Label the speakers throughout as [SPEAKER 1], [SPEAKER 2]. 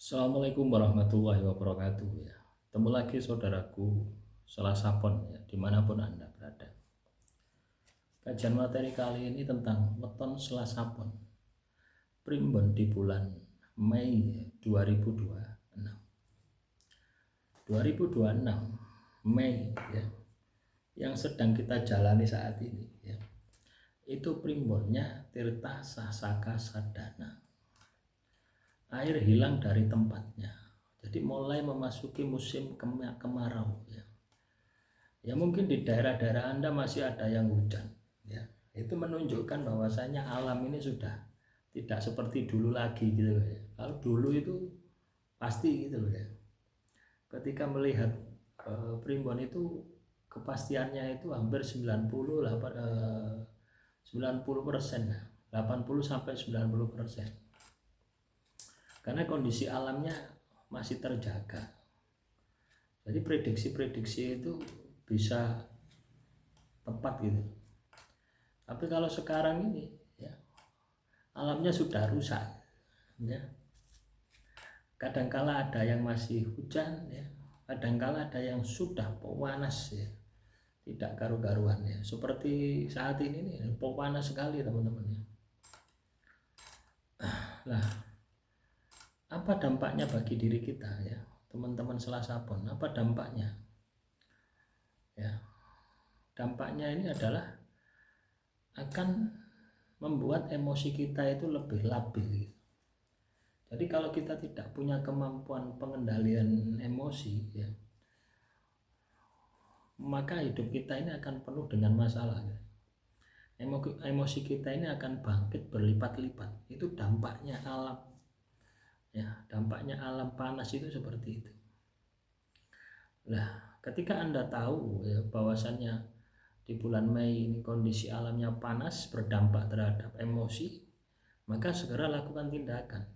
[SPEAKER 1] Assalamualaikum warahmatullahi wabarakatuh ya. Temu lagi saudaraku Selasa Pon ya, dimanapun Anda berada. Kajian materi kali ini tentang weton Selasa Pon Primbon di bulan Mei 2026. 2026 Mei ya, yang sedang kita jalani saat ini ya, itu primbonnya Tirta Sasaka Sadana. Air hilang dari tempatnya, jadi mulai memasuki musim kemarau ya. Ya mungkin di daerah-daerah Anda masih ada yang hujan ya. Itu menunjukkan bahwasanya alam ini sudah tidak seperti dulu lagi gitu loh ya. Kalau dulu itu pasti gitu loh ya. Ketika melihat primbon itu kepastiannya itu hampir 90 90%, 80 sampai 90%. Karena kondisi alamnya masih terjaga. Jadi prediksi-prediksi itu bisa tepat gitu. Tapi kalau sekarang ini ya, alamnya sudah rusak ya. Kadangkala ada yang masih hujan ya, kadangkala ada yang sudah panas ya, tidak karu-karuan ya. Seperti saat ini nih, panas sekali teman-teman ya. Nah, apa dampaknya bagi diri kita ya, teman-teman Selasa Pon? Apa dampaknya? Ya, dampaknya ini adalah akan membuat emosi kita itu lebih labil. Jadi kalau kita tidak punya kemampuan pengendalian emosi ya, maka hidup kita ini akan penuh dengan masalah ya. Emosi kita ini akan bangkit berlipat-lipat. Itu dampaknya alam ya, dampaknya alam panas itu seperti itu. Nah, ketika Anda tahu ya bahwasannya di bulan Mei ini kondisi alamnya panas berdampak terhadap emosi, maka segera lakukan tindakan.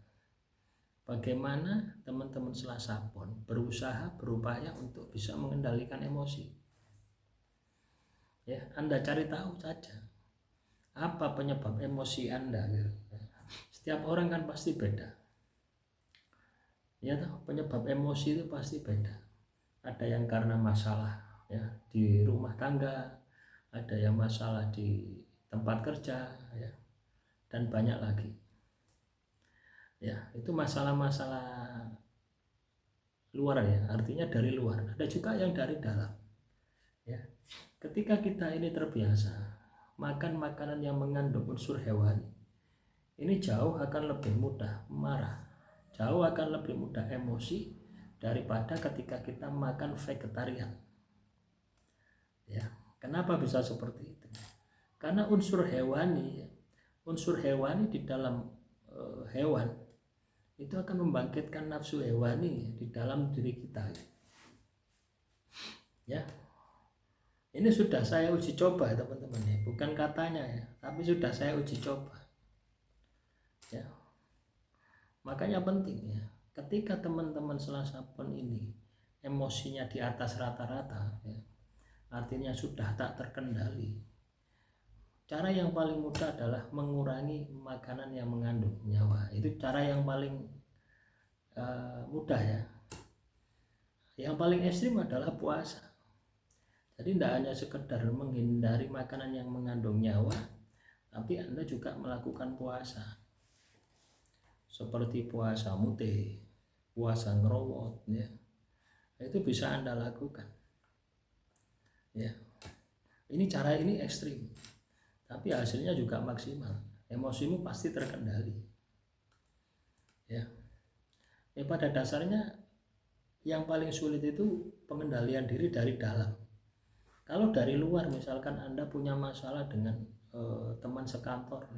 [SPEAKER 1] Bagaimana teman-teman Selasa Pon berupaya untuk bisa mengendalikan emosi. Ya, Anda cari tahu saja apa penyebab emosi Anda. Setiap orang kan pasti beda. Ya, penyebab emosi itu pasti beda. Ada yang karena masalah ya di rumah tangga, ada yang masalah di tempat kerja ya, dan banyak lagi ya. Itu masalah-masalah luar ya, artinya dari luar. Ada juga yang dari dalam ya. Ketika kita ini terbiasa makan makanan yang mengandung unsur hewani, ini jauh akan lebih mudah marah, jauh akan lebih mudah emosi daripada ketika kita makan vegetarian ya. Kenapa bisa seperti itu? Karena unsur hewani di dalam hewan itu akan membangkitkan nafsu hewani di dalam diri kita ya. Ini sudah saya uji coba teman-teman ya, bukan katanya ya, tapi sudah saya uji coba ya. Makanya penting ya, ketika teman-teman Selasa Pon ini emosinya di atas rata-rata ya, artinya sudah tak terkendali, cara yang paling mudah adalah mengurangi makanan yang mengandung nyawa. Itu cara yang paling mudah ya. Yang paling ekstrim adalah puasa. Jadi tidak hanya sekedar menghindari makanan yang mengandung nyawa, tapi Anda juga melakukan puasa. Seperti puasa mute, puasa ngerowot ya. Itu bisa Anda lakukan. Ya. Ini cara ini ekstrim. Tapi hasilnya juga maksimal. Emosimu pasti terkendali. Ya. Pada dasarnya yang paling sulit itu pengendalian diri dari dalam. Kalau dari luar, misalkan Anda punya masalah dengan teman sekantor,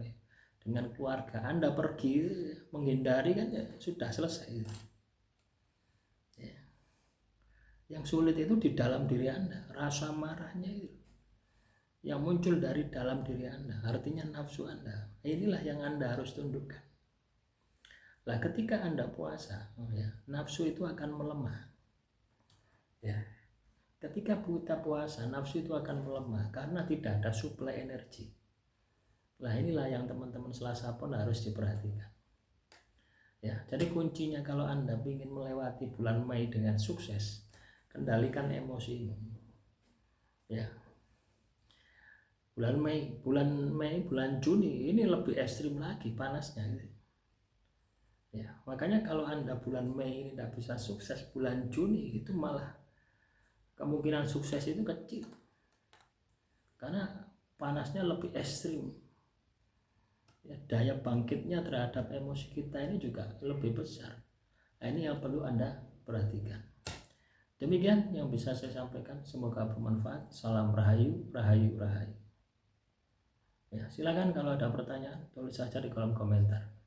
[SPEAKER 1] dengan keluarga, Anda pergi menghindari kan ya sudah selesai. Ya. Yang sulit itu di dalam diri Anda, rasa marahnya itu yang muncul dari dalam diri Anda, artinya nafsu Anda. Inilah yang Anda harus tundukkan. Nah, ketika Anda puasa, ya, nafsu itu akan melemah. Ya. Ketika kita puasa, nafsu itu akan melemah karena tidak ada suplai energi. Nah, inilah yang teman-teman Selasa Pon harus diperhatikan. Ya, jadi kuncinya kalau Anda ingin melewati bulan Mei dengan sukses, kendalikan emosimu. Ya. Bulan Mei, bulan Juni ini lebih ekstrim lagi panasnya. Ya, makanya kalau Anda bulan Mei ini tidak bisa sukses, bulan Juni itu malah kemungkinan sukses itu kecil. Karena panasnya lebih ekstrim. Ya, daya bangkitnya terhadap emosi kita ini juga lebih besar. Nah, ini yang perlu Anda perhatikan. Demikian yang bisa saya sampaikan, semoga bermanfaat. Salam Rahayu, Rahayu, Rahayu. Ya, silakan kalau ada pertanyaan tulis saja di kolom komentar.